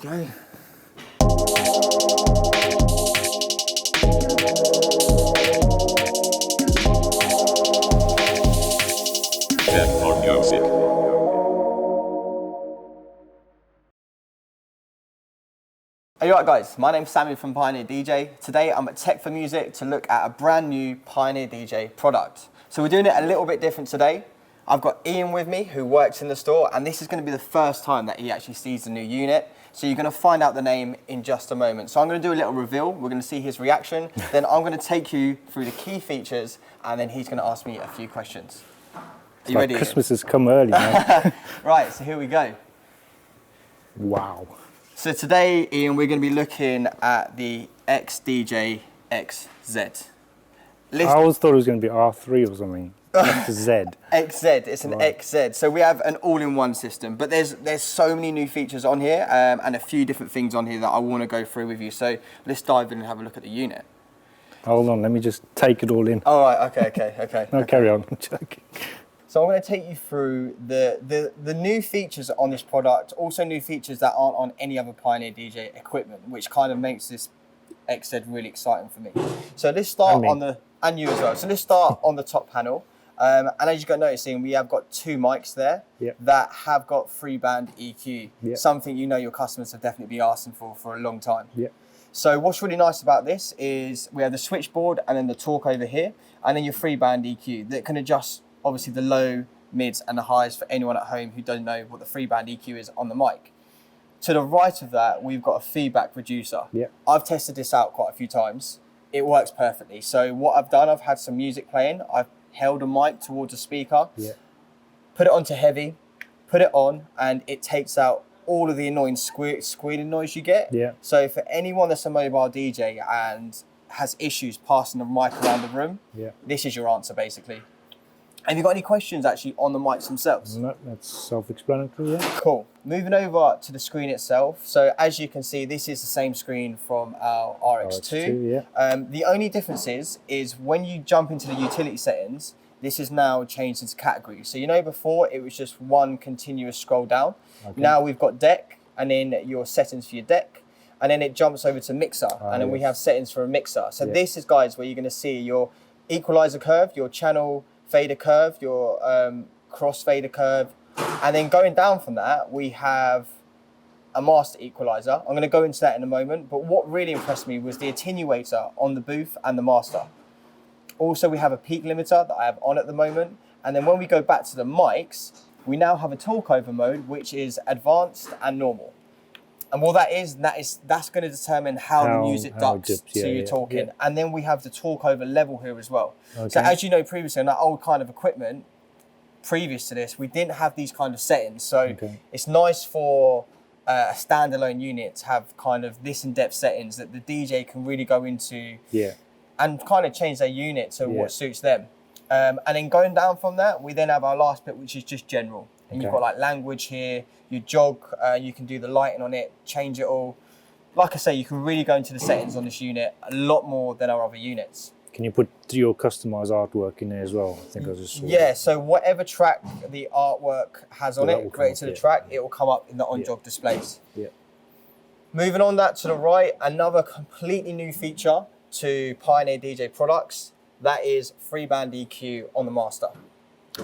There you go. Music. Are you right, guys? My name's Sami from Pioneer DJ. Today I'm at Tech for Music to look at a brand new Pioneer DJ product. So we're doing it a little bit different today. I've got Ian with me who works in the store, and this is going to be the first time that he actually sees the new unit. So you're going to find out the name in just a moment. So I'm going to do a little reveal. We're going to see his reaction. Then I'm going to take you through the key features, and then he's going to ask me a few questions. Are you ready? Christmas has come early, man. Right, so here we go. Wow. So today, Ian, we're going to be looking at the XDJ-XZ. I always thought it was going to be R3 or something. XZ. XZ, it's an XZ. So we have an all-in-one system, but there's so many new features on here and a few different things on here that I want to go through with you. So let's dive in and have a look at the unit. Hold on, let me just take it all in. All right, okay. No, carry on. I'm joking. So I'm going to take you through the new features on this product, also new features that aren't on any other Pioneer DJ equipment, which kind of makes this XZ really exciting for me. So let's start and you as well. So let's start on the top panel. And as you got noticing, we have got two mics there that have got 3-band EQ, something you know your customers have definitely been asking for a long time. So what's really nice about this is we have the switchboard and then the torque over here, and then your 3-band EQ that can adjust obviously the low, mids and the highs for anyone at home who doesn't know what the 3-band EQ is on the mic. To the right of that, we've got a feedback reducer. I've tested this out quite a few times. It works perfectly. So what I've done, I've had some music playing. I've held a mic towards a speaker, put it onto heavy, put it on, and it takes out all of the annoying squealing noise you get. So for anyone that's a mobile DJ and has issues passing the mic around the room, this is your answer basically. Have you got any questions actually on the mics themselves? No, that's self-explanatory, Cool. Moving over to the screen itself. So as you can see, this is the same screen from our RX2. The only difference is when you jump into the utility settings, this is now changed into categories. So you know before it was just one continuous scroll down. Now we've got deck and then your settings for your deck. And then it jumps over to mixer. And then we have settings for a mixer. So this is, guys, where you're going to see your equalizer curve, your channel fader curve, your cross fader curve, and then going down from that we have a master equalizer. I'm going to go into that in a moment, but what really impressed me was the attenuator on the booth and the master. Also we have a peak limiter that I have on at the moment, and then when we go back to the mics, we now have a talk over mode which is advanced and normal. And what that's going to determine how the music ducks to your talking. And then we have the talk over level here as well. So as you know previously on that old kind of equipment, previous to this, we didn't have these kind of settings. So it's nice for a standalone unit to have kind of this in-depth settings that the DJ can really go into and kind of change their unit to what suits them. And then going down from that, we then have our last bit, which is just general. And you've got like language here, your jog, you can do the lighting on it, change it all. Like I say, you can really go into the settings on this unit a lot more than our other units. Can you put your customized artwork in there as well? I think I just saw that. So whatever track the artwork has on it, created to the track, it will come up in the on-jog displays. Moving on that to the right, another completely new feature to Pioneer DJ products, that is 3-band EQ on the master.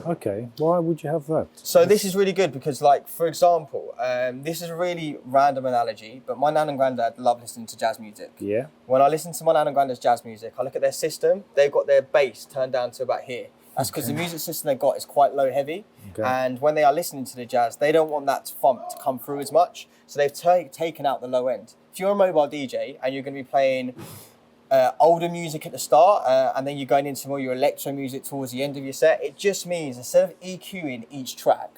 Okay, why would you have that? So this is really good because, like, for example, this is a really random analogy, but my nan and granddad love listening to jazz music. When I listen to my nan and granddad's jazz music, I look at their system, they've got their bass turned down to about here. That's because the music system they've got is quite low heavy. And when they are listening to the jazz, they don't want that thump to come through as much. So they've taken out the low end. If you're a mobile DJ and you're going to be playing older music at the start, and then you're going into more your electro music towards the end of your set, it just means instead of EQing each track,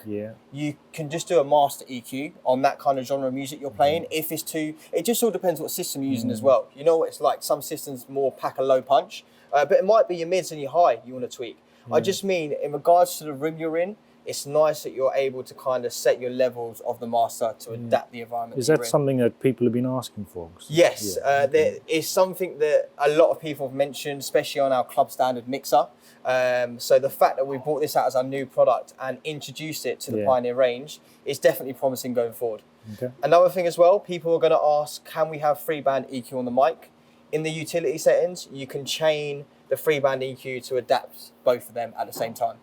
you can just do a master EQ on that kind of genre of music you're playing. If it's too, it just all depends what system you're using as well. You know what it's like, some systems more pack a low punch, but it might be your mids and your high you want to tweak. I just mean in regards to the room you're in, it's nice that you're able to kind of set your levels of the master to adapt the environment. Is that something that people have been asking for? Yes, there is something that a lot of people have mentioned, especially on our club standard mixer. So the fact that we brought this out as our new product and introduced it to the Pioneer range is definitely promising going forward. Okay. Another thing as well, people are going to ask, can we have 3-band EQ on the mic? In the utility settings, you can chain the 3-band EQ to adapt both of them at the same time.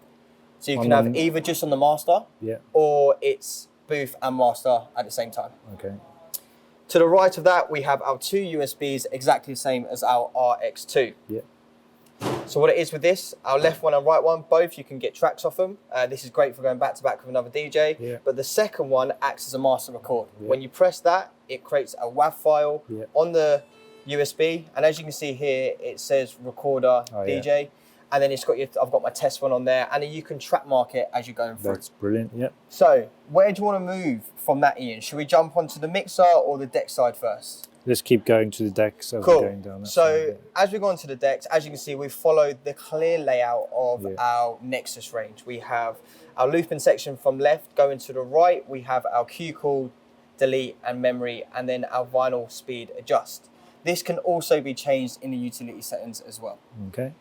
So you can have either just on the master, or it's booth and master at the same time. Okay. To the right of that, we have our 2 USBs, exactly the same as our RX2. Yeah. So what it is with this, our left one and right one, both you can get tracks off them. This is great for going back to back with another DJ. But the second one acts as a master record. When you press that, it creates a WAV file on the USB, and as you can see here, it says recorder DJ. And then it's got I've got my test one on there, and then you can track mark it as you're going through. That's brilliant, yeah. So, where do you want to move from that, Ian? Should we jump onto the mixer or the deck side first? Let's keep going to the decks as we're going down that side. As we go onto the decks, as you can see, we've followed the clear layout of our Nexus range. We have our looping section from left. Going to the right, we have our cue call, delete, and memory, and then our vinyl speed adjust. This can also be changed in the utility settings as well. Okay.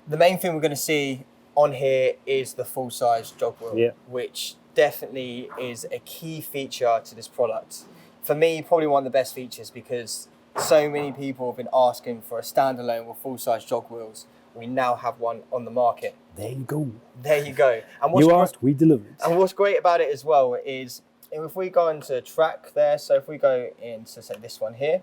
The main thing we're going to see on here is the full-size jog wheel, which definitely is a key feature to this product. For me, probably one of the best features, because so many people have been asking for a standalone with full-size jog wheels. We now have one on the market. There you go. There you go. And you asked, we delivered. And what's great about it as well is, if we go into track there, so if we go into, say, this one here,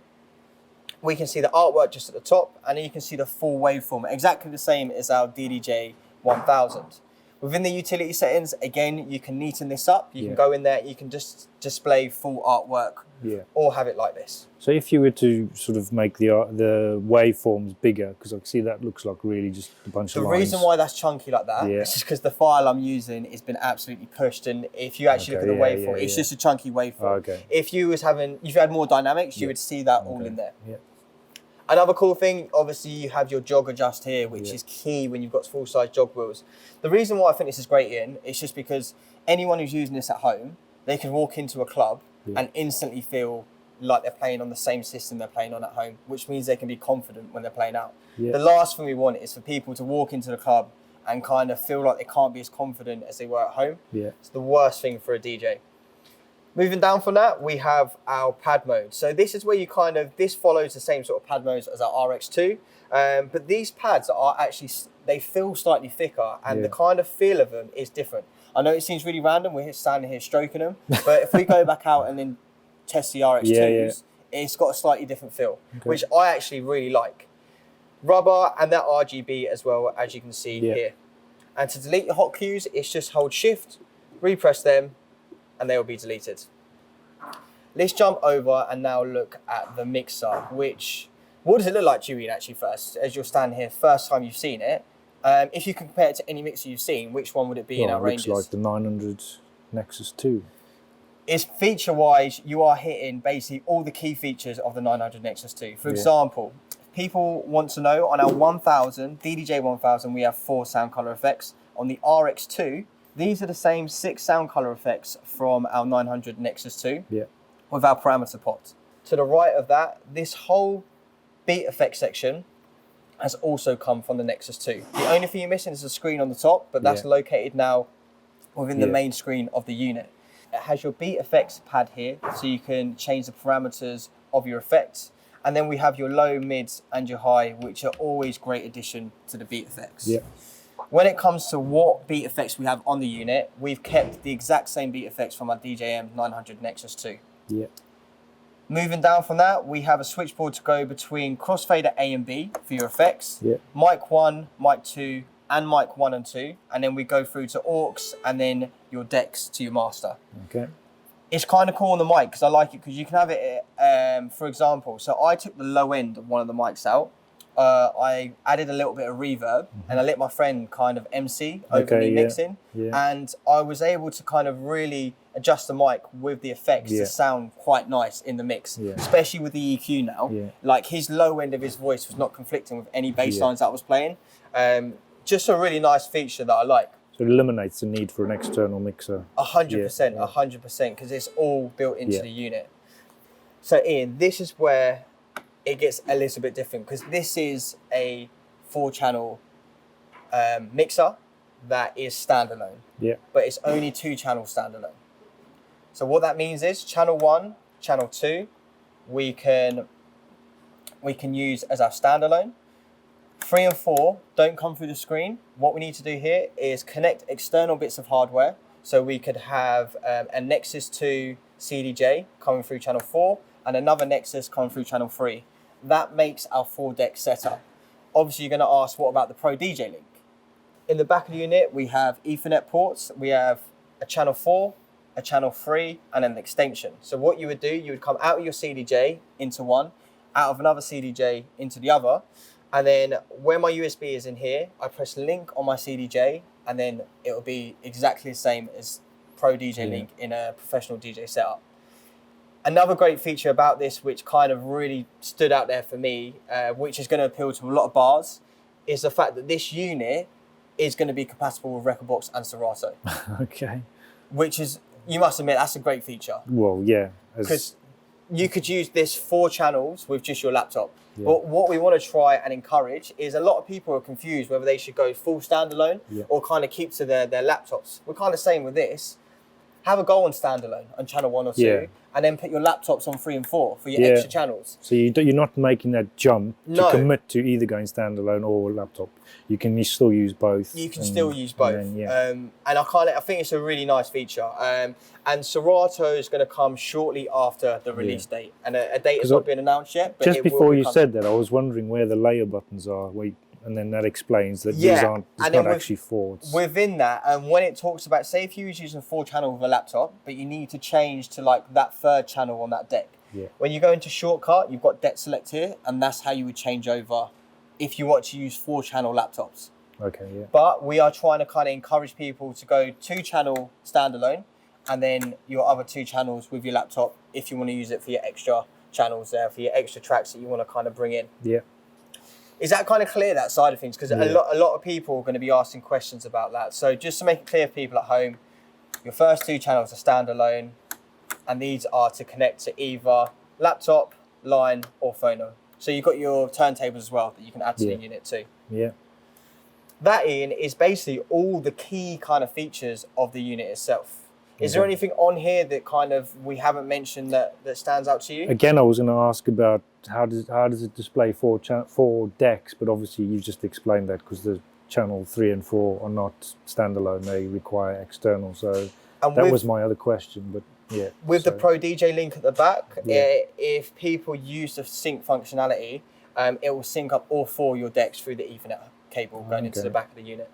we can see the artwork just at the top, and then you can see the full waveform, exactly the same as our DDJ-1000. Within the utility settings, again, you can neaten this up. You can go in there, you can just display full artwork, or have it like this. So if you were to sort of make the waveforms bigger, because I can see that looks like really just a bunch of lines. The reason why that's chunky like that is just because the file I'm using has been absolutely pushed, and if you actually look at the waveform, it's just a chunky waveform. If you had more dynamics, you would see that all in there. Another cool thing, obviously, you have your jog adjust here, which is key when you've got full-size jog wheels. The reason why I think this is great, Ian, is just because anyone who's using this at home, they can walk into a club and instantly feel like they're playing on the same system they're playing on at home, which means they can be confident when they're playing out. The last thing we want is for people to walk into the club and kind of feel like they can't be as confident as they were at home. It's the worst thing for a DJ. Moving down from that, we have our pad mode. So this is where you this follows the same sort of pad modes as our RX2, but these pads are actually, they feel slightly thicker, and the kind of feel of them is different. I know it seems really random, we're standing here stroking them, but if we go back out and then test the RX2s, it's got a slightly different feel, which I actually really like. Rubber and that RGB as well, as you can see here. And to delete your hot cues, it's just hold shift, repress them, and they will be deleted. Let's jump over and now look at the mixer, what does it look like to you, Ian, actually, first, as you're standing here, first time you've seen it? If you compare it to any mixer you've seen, which one would it be in our ranges? It looks like the 900 Nexus 2. It's feature-wise, you are hitting basically all the key features of the 900 Nexus 2. For example, people want to know, on our 1000, DDJ-1000, we have 4 sound color effects. On the RX2, these are the same 6 sound color effects from our 900 Nexus 2 with our parameter pot. To the right of that, this whole beat effect section has also come from the Nexus 2. The only thing you're missing is the screen on the top, but that's located now within the main screen of the unit. It has your beat effects pad here, so you can change the parameters of your effects. And then we have your low, mids, and your high, which are always great addition to the beat effects. When it comes to what beat effects we have on the unit, we've kept the exact same beat effects from our DJM-900 Nexus 2. Moving down from that, we have a switchboard to go between crossfader A and B for your effects, mic 1, mic 2, and mic 1 and 2, and then we go through to aux, and then your decks to your master. It's kind of cool on the mic, because I like it, because you can have it, for example, so I took the low end of one of the mics out, I added a little bit of reverb, and I let my friend kind of MC over me mixing, and I was able to kind of really adjust the mic with the effects to sound quite nice in the mix, especially with the EQ now. Like, his low end of his voice was not conflicting with any bass lines that I was playing. Just a really nice feature that I like. So it eliminates the need for an external mixer. 100%, 100%, because it's all built into the unit. So Ian, this is where it gets a little bit different, because this is a 4-channel mixer that is standalone. Yeah. But it's only 2-channel standalone. So what that means is channel 1, channel 2, we can use as our standalone. 3 and 4 don't come through the screen. What we need to do here is connect external bits of hardware. So we could have a Nexus 2 CDJ coming through channel 4 and another Nexus coming through channel 3. That makes our 4-deck setup. Obviously, you're going to ask, what about the Pro DJ link? In the back of the unit, we have Ethernet ports. We have a channel 4, a channel 3, and an extension. So what you would do, you would come out of your CDJ into one, out of another CDJ into the other, and then where my USB is in here, I press link on my CDJ, and then it will be exactly the same as Pro DJ link in a professional DJ setup. Another great feature about this, which kind of really stood out there for me, which is going to appeal to a lot of bars, is the fact that this unit is going to be compatible with Rekordbox and Serato. Okay. Which is, you must admit, that's a great feature. Well, yeah. Because you could use this 4 channels with just your laptop. Yeah. But what we want to try and encourage is, a lot of people are confused whether they should go full standalone or kind of keep to their laptops. We're kind of saying with this, have a go on standalone on channel 1 or 2, and then put your laptops on 3 and 4 for your extra channels. So you're not making that jump to commit to either going standalone or laptop. You can still use both. You can still use both. And I think it's a really nice feature. And Serato is going to come shortly after the release date, and a date has not been announced yet. But just before you said that, I was wondering where the layer buttons are. And then that explains that these aren't, it's not actually 4. Within that, when it talks about, say if you was using 4 channel with a laptop, but you need to change to like that 3rd channel on that deck. Yeah. When you go into shortcut, you've got deck select here, and that's how you would change over if you want to use 4 channel laptops. Okay, yeah. But we are trying to kind of encourage people to go 2 channel standalone, and then your other 2 channels with your laptop if you want to use it for your extra channels there, for your extra tracks that you want to kind of bring in. Yeah. Is that kind of clear, that side of things? Because a lot of people are going to be asking questions about that. So just to make it clear for people at home, your first 2 channels are standalone, and these are to connect to either laptop, line, or phono. So you've got your turntables as well that you can add to the unit too. Yeah. That, Ian, is basically all the key kind of features of the unit itself. Is there anything on here that kind of we haven't mentioned that stands out to you? Again, I was going to ask about how does it display 4 decks, but obviously you just explained that, because the channel 3 and 4 are not standalone; they require external. So that was my other question. But yeah, with the Pro DJ link at the back, if people use the sync functionality, it will sync up all 4 of your decks through the Ethernet cable going into the back of the unit.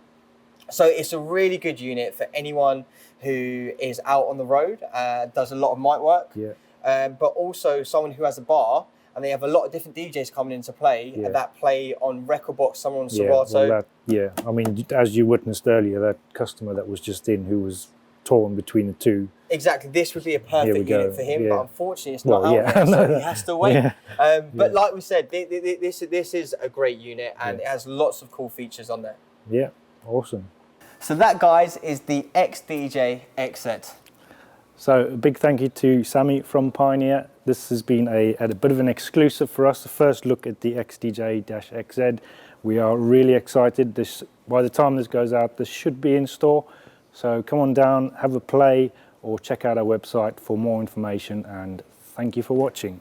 So it's a really good unit for anyone who is out on the road, does a lot of mic work, but also someone who has a bar and they have a lot of different DJs coming into play that play on Rekordbox, someone on Serato. I mean, as you witnessed earlier, that customer that was just in, who was torn between the 2. Exactly, this would be a perfect unit for him, but unfortunately it's not out yet, so he has to wait. But like we said, this is a great unit, and it has lots of cool features on there. Yeah, awesome. So that, guys, is the XDJ-XZ. So a big thank you to Sami from Pioneer. This has been a bit of an exclusive for us, the first look at the XDJ-XZ. We are really excited. By the time this goes out, this should be in store. So come on down, have a play, or check out our website for more information, and thank you for watching.